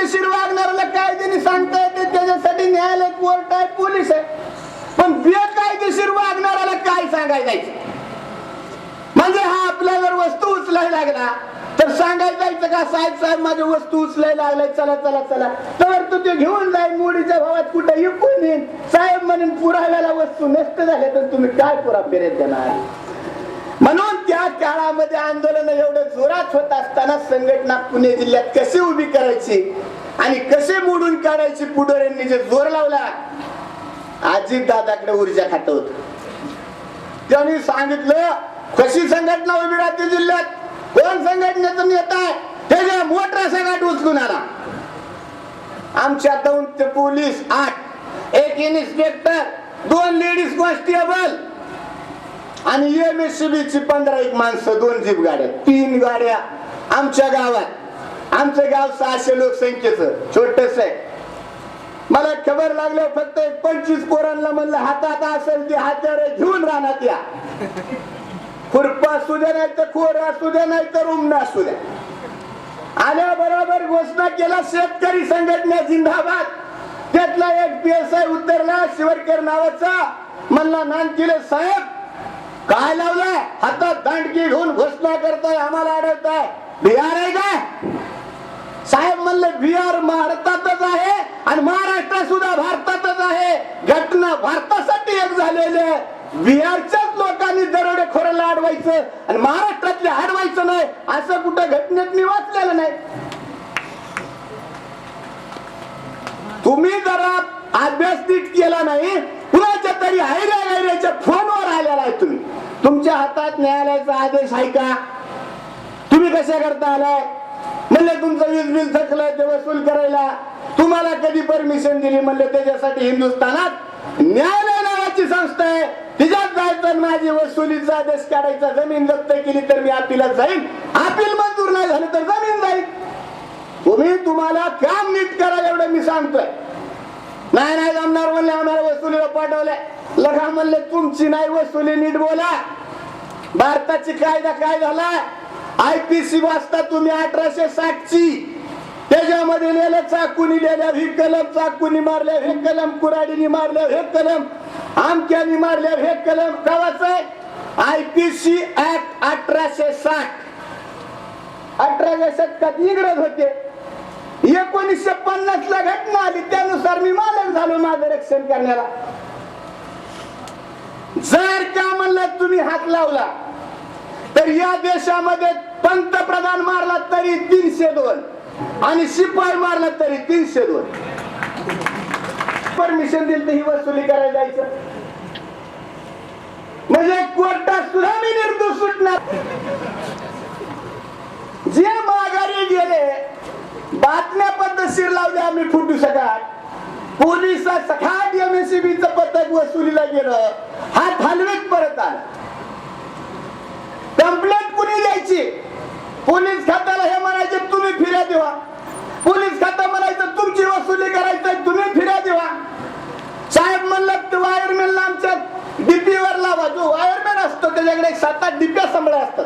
बेकायदेशीर वागणाऱ्याला कायद्याने सांगता येते, त्याच्यासाठी न्यायालय, कोर्ट आहे, पोलीस आहे. पण बेकायदेशीर वागणाऱ्याला काय सांगायचं? म्हणजे हा आपल्या जर वस्तू उचलायला लागला तर सांगायला जायचं का, साहेब साहेब माझी वस्तू उचलायला लागलाय, चला चला चला, तर तू ते घेऊन जाईल मोडीच्या भावात कुठे विकून येईल. साहेब म्हणून पुराव्याला वस्तू नष्ट झाल्या तर तुम्ही काय पुरा फेरेत देणार? म्हणून त्या काळामध्ये आंदोलन एवढं जोरात होत असताना संघटना पुणे जिल्ह्यात कशी उभी करायची आणि कसे मोडून काढायची, पुढाऱ्यांनी जे जोर लावला, अजित दादाकडे ऊर्जा खातं होत. त्यांनी सांगितलं कशी संघटना उभी राहते जिल्ह्यात, कोण संघटनेचा नेता आहे, त्याच्या मोठा सगळ्यात उचलून आला. आमच्या 2 पोलीस 8, 1 इन्स्पेक्टर, 2 लेडीज कॉन्स्टेबल आणि MSCB ची 15 माणसं, 2 जीप गाड्या, 3 गाड्या आमच्या गावात. आमचं गाव 600 लोकसंख्येचं छोटस आहे. मला खबर लागलं फक्त 25 पोरांना म्हणलं हातात असेल ते हत्यारे घेऊन राहण्यात या. खुरपा असू द्या, नाही तर खोर असू द्या, नाही तर उमना असू द्या. आल्या बरोबर घोषणा केला शेतकरी संघटना जिंदाबाद. त्यातला एक PSI उतरला शिवरकर नावाचा, म्हणला नानकिले साहेब काय लावलाय हातात दांडकी घेऊन घोषणा करताय, आम्हाला अडवताय, बिहार आहे काय? साहेब म्हणले बिहार भारतातच आहे आणि महाराष्ट्र सुद्धा भारतातच आहे. घटना भारतासाठी एक झालेले, बिहारच्याच लोकांनी दरोडेखोराला अडवायचं आणि महाराष्ट्रातले अडवायचं नाही, असं कुठं घटनेत मी वाचलेलं नाही. तुम्ही जरा अभ्यास नीट केला नाही, कुणाच्या तरी हैऱ्याच्या फोनवर आलेला आहे तुम्ही. तुमच्या हातात न्यायालयाचा आदेश आहे का? तुम्ही कशा करता आलाय? म्हणले तुमचं वीज बिल थकलंय ते वसूल करायला, तुम्हाला कधी परमिशन दिली? म्हणले त्याच्यासाठी हिंदुस्थानात न्यायालय नावाची संस्था आहे, तिच्यात जायचं, माझी वसुलीचा आदेश काढायचा. जमीन जप्त केली तर मी अपीलात जाईन, अपील मंजूर नाही झालं तर जमीन जाईल. तुम्हाला काम नीट करा एवढं मी सांगतोय. नाही नाही जमणार म्हणले, आम्हाला वसुलीला पाठवलंय. लगा म्हणले तुमची नाही वसुली, नीट बोला. भारताची कायदा काय झाला? IPC वाचता तुम्ही 1860 ची, त्याच्यामध्ये लिहिलं चाकूनी लिहिल्या हे कलम, चाकूनी मारल्या हे कलम, कुऱ्हाडीने मारल्या हे कलम, आमक्यानी मारल्या हे कलम. कावाच आहे IPC ऍक्ट 1860. 18व्या शतकात इंग्रज होते. 1950 ला घटना आली, त्यानुसार मी मालक झालो माझं रक्षण करण्याला. जर का म्हणलं तुम्ही हात लावला तर या देशामध्ये पंतप्रधान मारला तरी 302 आणि शिपाई मारला तरी 302. परमिशन दिली तर ही वसुली करायला जायचं म्हणजे कोर्टात सुद्धा मी निर्दोष सुटणार. जे माघारी गेले, बातम्या पद्धतशीर लावल्या, आम्ही फुटू शकत. पोलिसा सखाट MSCB चं पथक वसुलीला गेलं, हात हलवीत परत आला. कंप्लेंट कुणी द्यायची? पोलीस खात्याला हे म्हणायचे तुम्ही फिर्याद देवा. पोलीस खातं म्हणायचं तुमची वसुली करायचंय, तुम्ही फिर्याद देवा. साहेब म्हणलं वायरमॅनला आमच्या डीपीवर लावा. जो वायरमॅन असतो त्याच्याकडे 7-8 डिप्या सांभाळ्या असतात.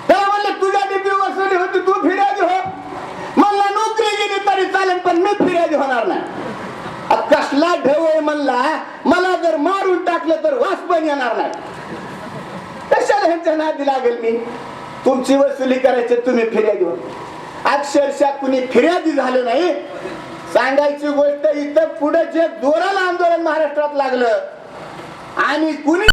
त्याला म्हणलं तुझ्या डीपी वसुली होती, तू फिर्यादी हो. म्हणला नोकरी गेली तरी चालेल पण मी फिर्यादी होणार नाही. कसला ढेव आहे म्हणला, मला जर मारून टाकलं तर वास पण येणार नाही. कशाला ह्यांच्या नादी लागेल मी? तुमची वसुली करायची, तुम्ही फिर्यादी हो. अक्षरशः कुणी फिर्यादी झालं नाही. सांगायची गोष्ट, इथं पुढे जे जोराला आंदोलन महाराष्ट्रात लागलं आणि कुणी